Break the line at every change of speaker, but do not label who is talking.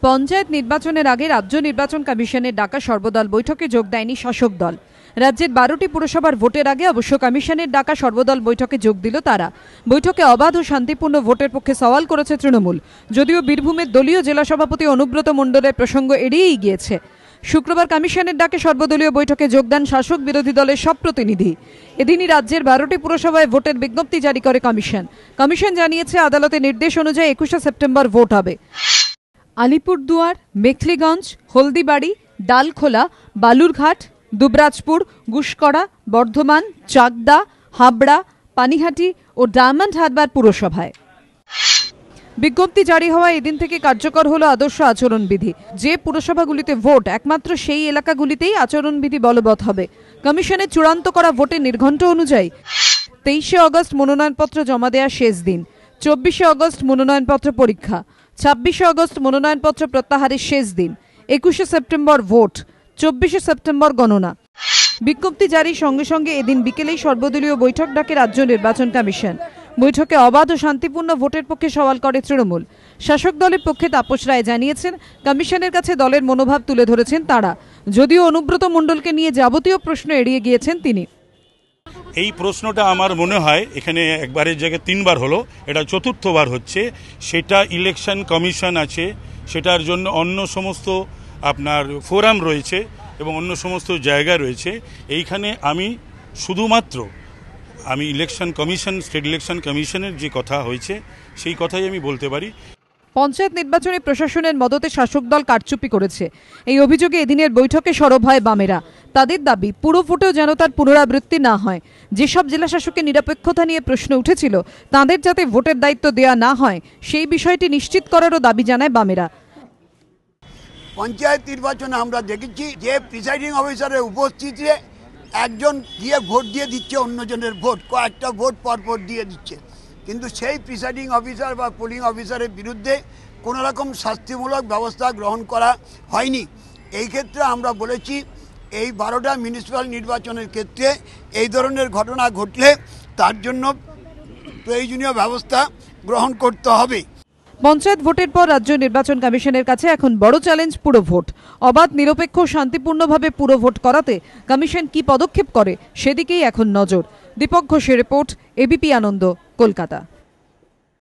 পঞ্চায়েত নির্বাচনের আগে রাজ্য নির্বাচন কমিশনের ডাকা সর্বদল বৈঠকে যোগ দেয়নি শাসক দল। রাজ্যের 12টি পুরসভার ভোটের আগে অবশ্য কমিশনের ডাকা সর্বদল বৈঠকে যোগ দিল তারা। বৈঠকে অবাধ ও শান্তিপূর্ণ ভোটের পক্ষে সওয়াল করেছে তৃণমূল, যদিও বীরভূমের দলীয় জেলা সভাপতি অনুব্রত মণ্ডলের প্রসঙ্গ এড়িয়েই গিয়েছে। শুক্রবার কমিশনের ডাকে সর্বদলীয় বৈঠকে যোগ দেন শাসক বিরোধী দলের সব প্রতিনিধি। এদিনই রাজ্যের 12টি পুরসভায় ভোটের বিজ্ঞপ্তি জারি করে কমিশন জানিয়েছে আদালতের নির্দেশ অনুযায়ী 21শে সেপ্টেম্বর ভোট হবে। আলিপুরদুয়ার, মেখলিগঞ্জ, হলদিবাড়ি, ডালখোলা, বালুরঘাট, দুবরাজপুর, গুসকরা, বর্ধমান, চাকদা, হাবড়া, পানিহাটি ও ডায়মন্ড হারবার পুরসভায় বিজ্ঞপ্তি জারি হওয়া এদিন থেকে কার্যকর হলো আদর্শ আচরণবিধি। যে পুরসভাগুলিতে ভোট একমাত্র সেই এলাকাগুলিতেই আচরণবিধি বলবৎ হবে। কমিশনের চূড়ান্ত করা ভোটের নির্ঘণ্ট অনুযায়ী 23শে আগস্ট মনোনয়নপত্র জমা দেওয়ার শেষ দিন, 24শে আগস্ট মনোনয়নপত্র পরীক্ষা, 26শে আগস্ট মনোনয়নপত্র প্রত্যাহারের শেষ দিন, 21শে সেপ্টেম্বর ভোট, 24শে সেপ্টেম্বর গণনা। বিজ্ঞপ্তি জারির সঙ্গে সঙ্গে এদিন বিকেলেই সর্বদলীয় বৈঠক ডাকে রাজ্য নির্বাচন কমিশন। বৈঠকে অবাধ ও শান্তিপূর্ণ ভোটের পক্ষে সওয়াল করে তৃণমূল। শাসক দলের পক্ষে তাপস রায় জানিয়েছেন, কমিশনের কাছে দলের মনোভাব তুলে ধরেছেন তারা, যদিও অনুব্রত মণ্ডলকে নিয়ে যাবতীয় প্রশ্ন এড়িয়ে গিয়েছেন তিনি।
এই প্রশ্নটা আমার মনে হয় এখানে একবারের জায়গায় 3বার হলো, এটা চতুর্থবার হচ্ছে। সেটা ইলেকশন কমিশন আছে, সেটার জন্য অন্য সমস্ত আপনার ফোরাম রয়েছে এবং অন্য সমস্ত জায়গা রয়েছে। এইখানে আমি শুধুমাত্র ইলেকশন কমিশন, স্টেট ইলেকশন কমিশনের যে কথা হয়েছে সেই কথাই আমি বলতে পারি।
পঞ্চায়েত নির্বাচনে প্রশাসনের মদতে শাসক দল কারচুপি করেছে, এই অভিযোগে এদিনের বৈঠকে সরব হয় বামেরা। তাদের দাবি পুরো ভোটেও যেন তার পুনরাবৃত্তি না হয়। যেসব জেলা শাসকের নিরপেক্ষতা নিয়ে প্রশ্ন উঠেছিল তাদের যাতে ভোটের দায়িত্ব দেওয়া না হয় সেই বিষয়টি নিশ্চিত করারও দাবি জানায় বামেরা।
পঞ্চায়েত নির্বাচনে আমরা দেখেছি যে প্রিসাইডিং অফিসারের উপস্থিতিতে একজন গিয়ে ভোট দিয়ে দিচ্ছে, অন্যজনের ভোট কয়েকটা ভোট পরপর দিয়ে দিচ্ছে, কিন্তু সেই প্রিসাইডিং অফিসার বা পোলিং অফিসারের বিরুদ্ধে কোনো রকম শাস্তিমূলক ব্যবস্থা গ্রহণ করা হয়নি। এই ক্ষেত্রে আমরা বলেছি এই 12টা মিউনিসিপ্যাল নির্বাচনের ক্ষেত্রে এই ধরনের ঘটনা ঘটলে তার জন্য প্রয়োজনীয় ব্যবস্থা গ্রহণ করতে হবে।
পঞ্চায়েত ভোটের পর রাজ্য নির্বাচন কমিশনের কাছে এখন বড় চ্যালেঞ্জ পুরো ভোট। অবাধ, নিরপেক্ষ, শান্তিপূর্ণভাবে পুরো ভোট করাতে কমিশন কি পদক্ষেপ করে সেদিকেই এখন নজর। দীপক ঘোষের রিপোর্ট, এবিপি আনন্দ, কলকাতা।